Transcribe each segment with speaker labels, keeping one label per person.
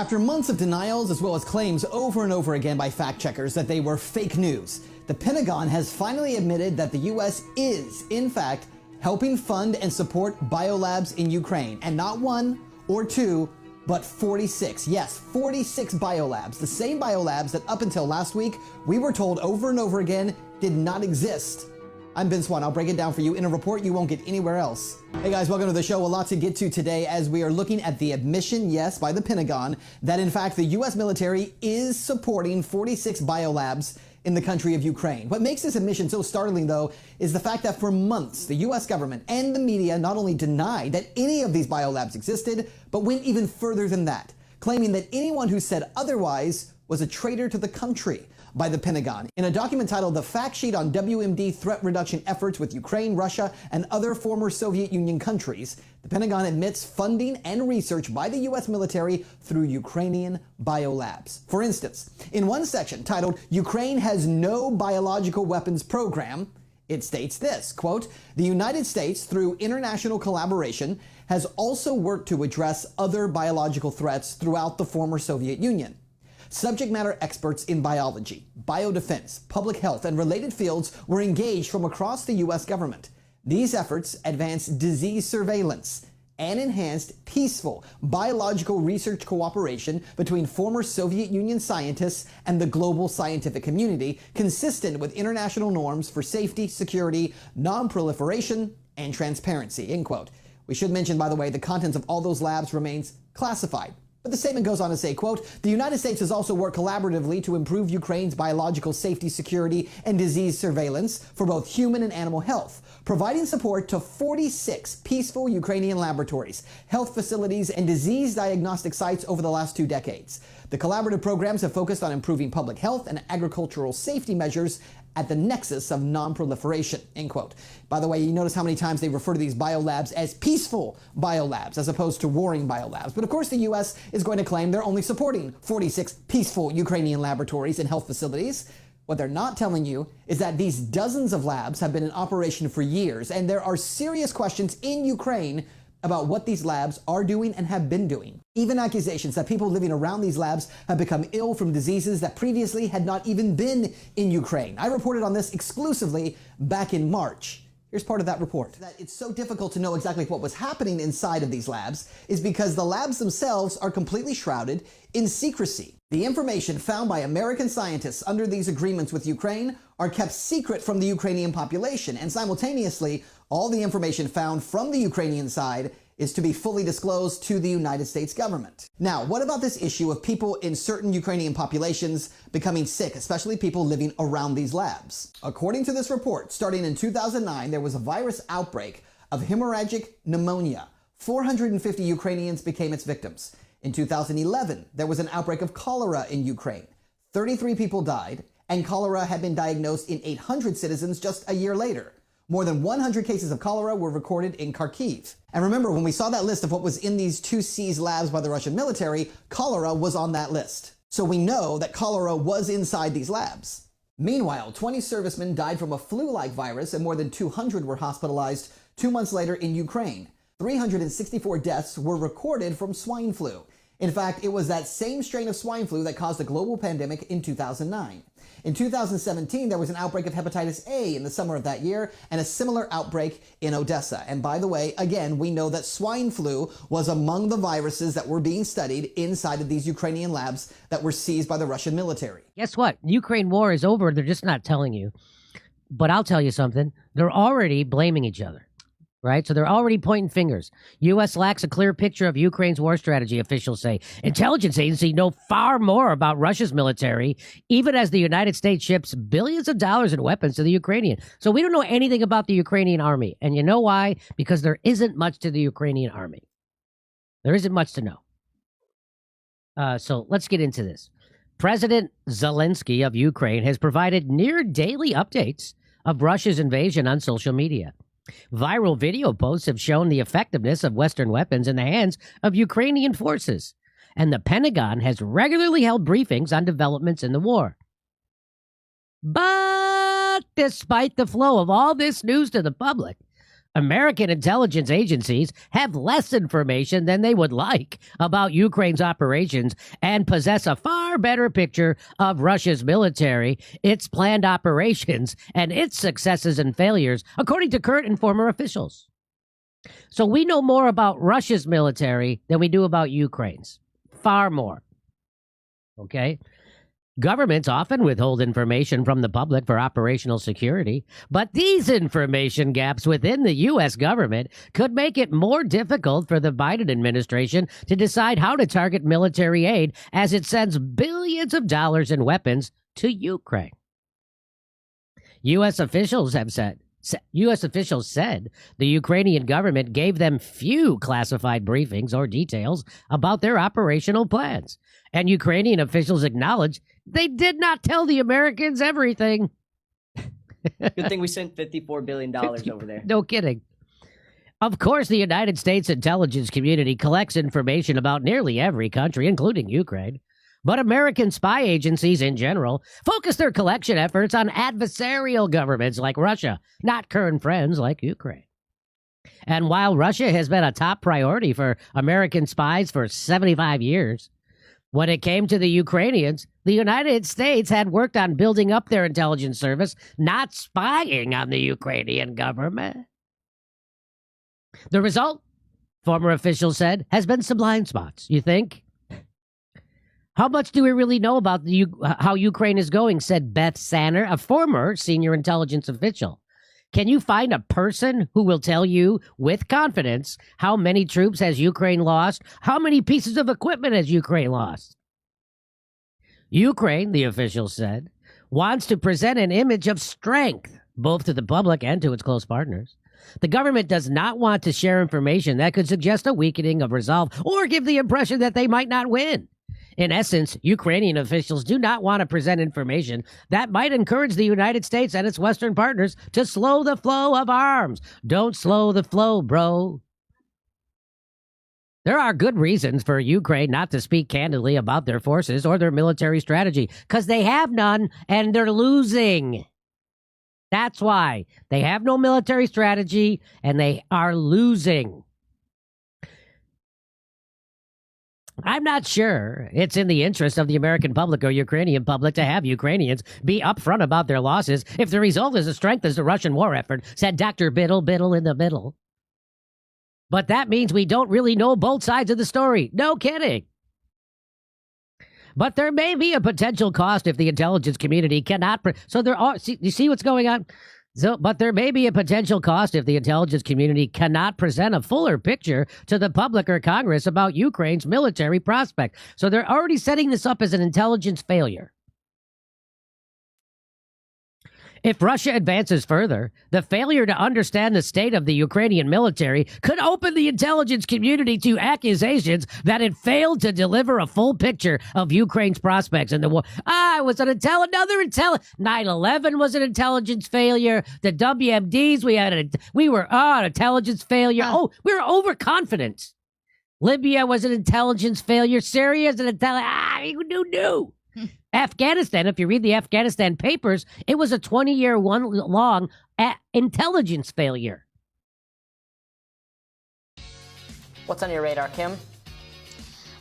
Speaker 1: After months of denials as well as claims over and over again by fact checkers that they were fake news, the Pentagon has finally admitted that the U.S. is, in fact, helping fund and support biolabs in Ukraine. And not one or two, but 46. Yes, 46 biolabs. The same biolabs that up until last week, we were told over and over again did not exist. I'm Ben Swan. I'll break it down for you in a report you won't get anywhere else. Hey guys, welcome to the show. A lot to get to today as we are looking at the admission, yes, by the Pentagon, that in fact the U.S. military is supporting 46 biolabs in the country of Ukraine. What makes this admission so startling, though, is the fact that for months, the U.S. government and the media not only denied that any of these biolabs existed, but went even further than that, claiming that anyone who said otherwise was a traitor to the country by the Pentagon. In a document titled The Fact Sheet on WMD Threat Reduction Efforts with Ukraine, Russia, and Other Former Soviet Union Countries, the Pentagon admits funding and research by the U.S. military through Ukrainian biolabs. For instance, in one section titled Ukraine Has No Biological Weapons Program, it states this, quote, "The United States, through international collaboration, has also worked to address other biological threats throughout the former Soviet Union. Subject matter experts in biology, biodefense, public health, and related fields were engaged from across the U.S. government. These efforts advanced disease surveillance and enhanced peaceful biological research cooperation between former Soviet Union scientists and the global scientific community, consistent with international norms for safety, security, non-proliferation, and transparency," end quote. We should mention, by the way, the contents of all those labs remains classified. But the statement goes on to say, quote, "The United States has also worked collaboratively to improve Ukraine's biological safety, security, and disease surveillance for both human and animal health, providing support to 46 peaceful Ukrainian laboratories, health facilities, and disease diagnostic sites over the last 2 decades. The collaborative programs have focused on improving public health and agricultural safety measures at the nexus of non-proliferation," end quote. By the way, you notice how many times they refer to these biolabs as peaceful biolabs as opposed to warring biolabs. But of course, the U.S. is going to claim they're only supporting 46 peaceful Ukrainian laboratories and health facilities. What they're not telling you is that these dozens of labs have been in operation for years, and there are serious questions in Ukraine about what these labs are doing and have been doing. Even accusations that people living around these labs have become ill from diseases that previously had not even been in Ukraine. I reported on this exclusively back in March. Here's part of that report. That it's so difficult to know exactly what was happening inside of these labs is because the labs themselves are completely shrouded in secrecy. The information found by American scientists under these agreements with Ukraine are kept secret from the Ukrainian population, and simultaneously, all the information found from the Ukrainian side is to be fully disclosed to the United States government. Now, what about this issue of people in certain Ukrainian populations becoming sick, especially people living around these labs? According to this report, starting in 2009, there was a virus outbreak of hemorrhagic pneumonia. 450 Ukrainians became its victims. In 2011, there was an outbreak of cholera in Ukraine. 33 people died, and cholera had been diagnosed in 800 citizens just a year later. More than 100 cases of cholera were recorded in Kharkiv. And remember, when we saw that list of what was in these 2 seized labs by the Russian military, cholera was on that list. So we know that cholera was inside these labs. Meanwhile, 20 servicemen died from a flu-like virus and more than 200 were hospitalized 2 months later in Ukraine. 364 deaths were recorded from swine flu. In fact, it was that same strain of swine flu that caused a global pandemic in 2009. In 2017, there was an outbreak of hepatitis A in the summer of that year and a similar outbreak in Odessa. And by the way, again, we know that swine flu was among the viruses that were being studied inside of these Ukrainian labs that were seized by the Russian military.
Speaker 2: Guess what? Ukraine war is over. They're just not telling you. But I'll tell you something. They're already blaming each other. Right? So they're already pointing fingers. U.S. lacks a clear picture of Ukraine's war strategy, officials say. Intelligence agencies know far more about Russia's military, even as the United States ships billions of dollars in weapons to the Ukrainian. So we don't know anything about the Ukrainian army. And you know why? Because there isn't much to the Ukrainian army. There isn't much to know. So let's get into this. President Zelensky of Ukraine has provided near daily updates of Russia's invasion on social media. Viral video posts have shown the effectiveness of Western weapons in the hands of Ukrainian forces, and the Pentagon has regularly held briefings on developments in the war. But despite the flow of all this news to the public, American intelligence agencies have less information than they would like about Ukraine's operations and possess a far better picture of Russia's military, its planned operations, and its successes and failures, according to current and former officials. So we know more about Russia's military than we do about Ukraine's. Far more. Okay? Governments often withhold information from the public for operational security, but these information gaps within the U.S. government could make it more difficult for the Biden administration to decide how to target military aid as it sends billions of dollars in weapons to Ukraine. U.S. officials said the Ukrainian government gave them few classified briefings or details about their operational plans, and Ukrainian officials acknowledged they did not tell the Americans everything.
Speaker 3: Good thing we sent $54 billion over there.
Speaker 2: No kidding. Of course, the United States intelligence community collects information about nearly every country, including Ukraine. But American spy agencies in general focus their collection efforts on adversarial governments like Russia, not current friends like Ukraine. And while Russia has been a top priority for American spies for 75 years, when it came to the Ukrainians, the United States had worked on building up their intelligence service, not spying on the Ukrainian government. The result, former officials said, has been some blind spots. You think? How much do we really know about how Ukraine is going, said Beth Sanner, a former senior intelligence official. Can you find a person who will tell you with confidence how many troops has Ukraine lost? How many pieces of equipment has Ukraine lost? Ukraine, the official said, wants to present an image of strength, both to the public and to its close partners. The government does not want to share information that could suggest a weakening of resolve or give the impression that they might not win. In essence, Ukrainian officials do not want to present information that might encourage the United States and its Western partners to slow the flow of arms. Don't slow the flow, bro. There are good reasons for Ukraine not to speak candidly about their forces or their military strategy, because they have none and they're losing. That's why. They have no military strategy and they are losing. I'm not sure it's in the interest of the American public or Ukrainian public to have Ukrainians be upfront about their losses if the result is as strength as the Russian war effort, said Dr. Biddle in the middle. But that means we don't really know both sides of the story. No kidding. But there may be a potential cost if the intelligence community cannot. You see what's going on? But there may be a potential cost if the intelligence community cannot present a fuller picture to the public or Congress about Ukraine's military prospect. So they're already setting this up as an intelligence failure. If Russia advances further, the failure to understand the state of the Ukrainian military could open the intelligence community to accusations that it failed to deliver a full picture of Ukraine's prospects in the war. It was 9/11 was an intelligence failure. The WMDs, we were an intelligence failure. We were overconfident. Libya was an intelligence failure. Syria is an intelligence. Afghanistan, if you read the Afghanistan papers, it was a 20-year long intelligence failure.
Speaker 3: What's on your radar, Kim?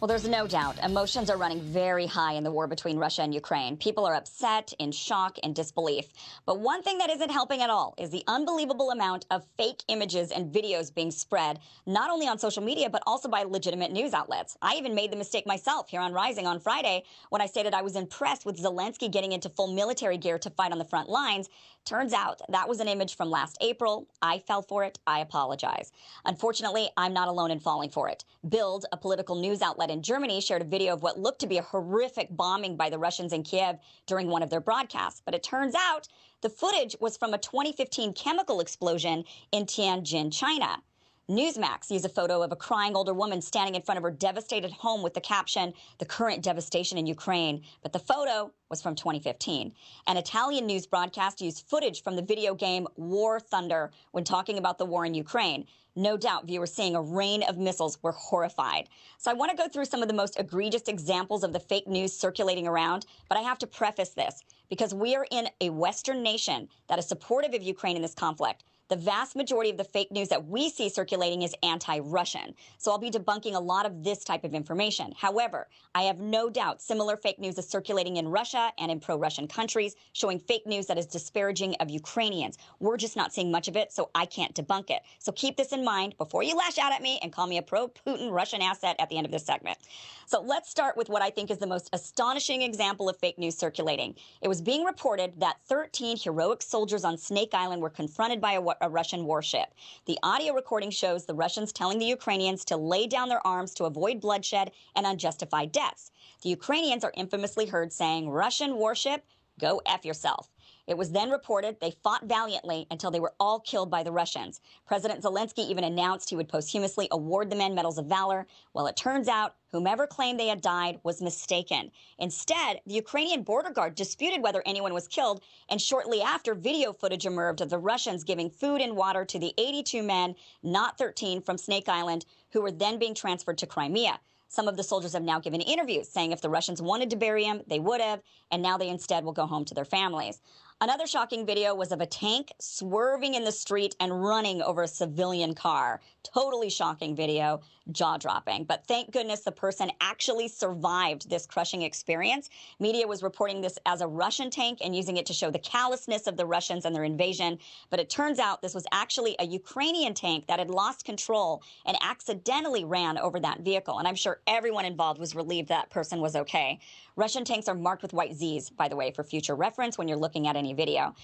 Speaker 4: Well, there's no doubt emotions are running very high in the war between Russia and Ukraine. People are upset, in shock, and disbelief. But one thing that isn't helping at all is the unbelievable amount of fake images and videos being spread, not only on social media, but also by legitimate news outlets. I even made the mistake myself here on Rising on Friday when I stated I was impressed with Zelensky getting into full military gear to fight on the front lines. Turns out that was an image from last April. I fell for it. I apologize. Unfortunately, I'm not alone in falling for it. Bild, a political news outlet in Germany, shared a video of what looked to be a horrific bombing by the Russians in Kiev during one of their broadcasts. But it turns out the footage was from a 2015 chemical explosion in Tianjin, China. Newsmax used a photo of a crying older woman standing in front of her devastated home with the caption, "The current devastation in Ukraine." But the photo was from 2015. An Italian news broadcast used footage from the video game War Thunder when talking about the war in Ukraine. No doubt viewers seeing a rain of missiles were horrified. So I want to go through some of the most egregious examples of the fake news circulating around, but I have to preface this because we are in a Western nation that is supportive of Ukraine in this conflict. the vast majority of the fake news that we see circulating is anti-Russian. So I'll be debunking a lot of this type of information. However, I have no doubt similar fake news is circulating in Russia and in pro-Russian countries, showing fake news that is disparaging of Ukrainians. We're just not seeing much of it, so I can't debunk it. So keep this in mind before you lash out at me and call me a pro-Putin Russian asset at the end of this segment. So let's start with what I think is the most astonishing example of fake news circulating. It was being reported that 13 heroic soldiers on Snake Island were confronted by a Russian warship. The audio recording shows the Russians telling the Ukrainians to lay down their arms to avoid bloodshed and unjustified deaths. The Ukrainians are infamously heard saying, "Russian warship, go F yourself." It was then reported they fought valiantly until they were all killed by the Russians. President Zelensky even announced he would posthumously award the men medals of valor. Well, it turns out whomever claimed they had died was mistaken. Instead, the Ukrainian border guard disputed whether anyone was killed, and shortly after, video footage emerged of the Russians giving food and water to the 82 men, not 13, from Snake Island, who were then being transferred to Crimea. Some of the soldiers have now given interviews saying if the Russians wanted to bury him, they would have, and now they instead will go home to their families. Another shocking video was of a tank swerving in the street and running over a civilian car. Totally shocking video, jaw-dropping. But thank goodness the person actually survived this crushing experience. Media was reporting this as a Russian tank and using it to show the callousness of the Russians and their invasion. But it turns out this was actually a Ukrainian tank that had lost control and accidentally ran over that vehicle. And I'm sure everyone involved was relieved that person was okay. Russian tanks are marked with white Zs, by the way, for future reference when you're looking at any video.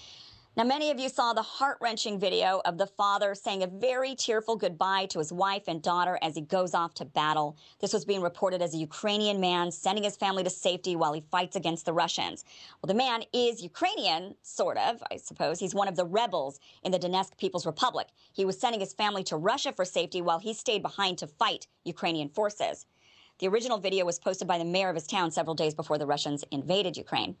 Speaker 4: Now, many of you saw the heart-wrenching video of the father saying a very tearful goodbye to his wife and daughter as he goes off to battle. This was being reported as a Ukrainian man sending his family to safety while he fights against the Russians. Well, the man is Ukrainian, sort of, I suppose. He's one of the rebels in the Donetsk People's Republic. He was sending his family to Russia for safety while he stayed behind to fight Ukrainian forces. The original video was posted by the mayor of his town several days before the Russians invaded Ukraine.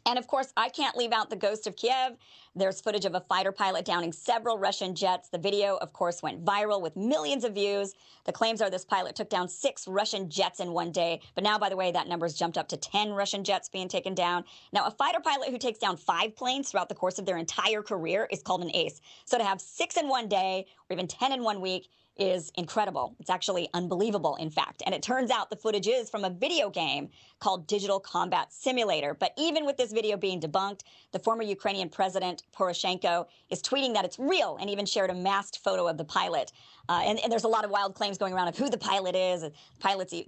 Speaker 4: And of course, I can't leave out the ghost of Kiev. There's footage of a fighter pilot downing several Russian jets. The video, of course, went viral with millions of views. The claims are this pilot took down 6 Russian jets in one day. But now, by the way, that number's jumped up to 10 Russian jets being taken down. Now, a fighter pilot who takes down 5 planes throughout the course of their entire career is called an ace. So to have 6 in one day or even 10 in one week is incredible. It's actually unbelievable, in fact. And it turns out the footage is from a video game called Digital Combat Simulator. But even with this video being debunked, the former Ukrainian president, Poroshenko, is tweeting that it's real and even shared a masked photo of the pilot. And there's a lot of wild claims going around of who the pilot is.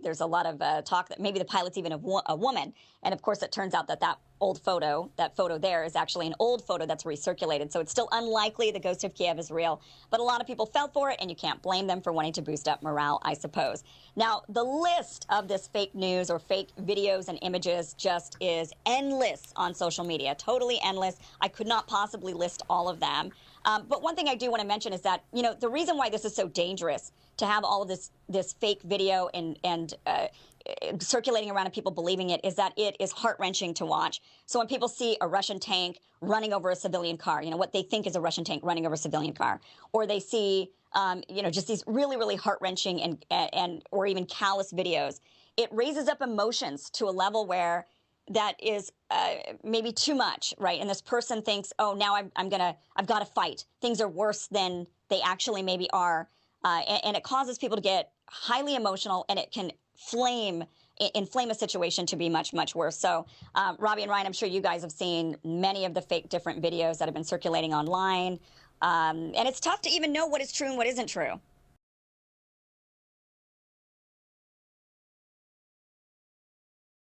Speaker 4: There's a lot of talk that maybe the pilot's even a woman. And of course, it turns out that that photo there is actually an old photo that's recirculated. So it's still unlikely the ghost of Kiev is real. But a lot of people fell for it, and you can't blame them for wanting to boost up morale, I suppose. Now, the list of this fake news or fake videos and images just is endless on social media, totally endless. I could not possibly list all of them. But one thing I do want to mention is that, you know, the reason why this is so dangerous to have all of this fake video and circulating around and people believing it is that it is heart-wrenching to watch. So when people see a Russian tank running over a civilian car, you know, what they think is a Russian tank running over a civilian car, or they see, you know, just these really, really heart-wrenching and or even callous videos, it raises up emotions to a level where that is maybe too much, right? And this person thinks, oh, now I've got to fight. Things are worse than they actually maybe are. And it causes people to get highly emotional, and it can inflame a situation to be much, much worse. So, Robbie and Ryan, I'm sure you guys have seen many of the fake different videos that have been circulating online. And it's tough to even know what is true and what isn't true.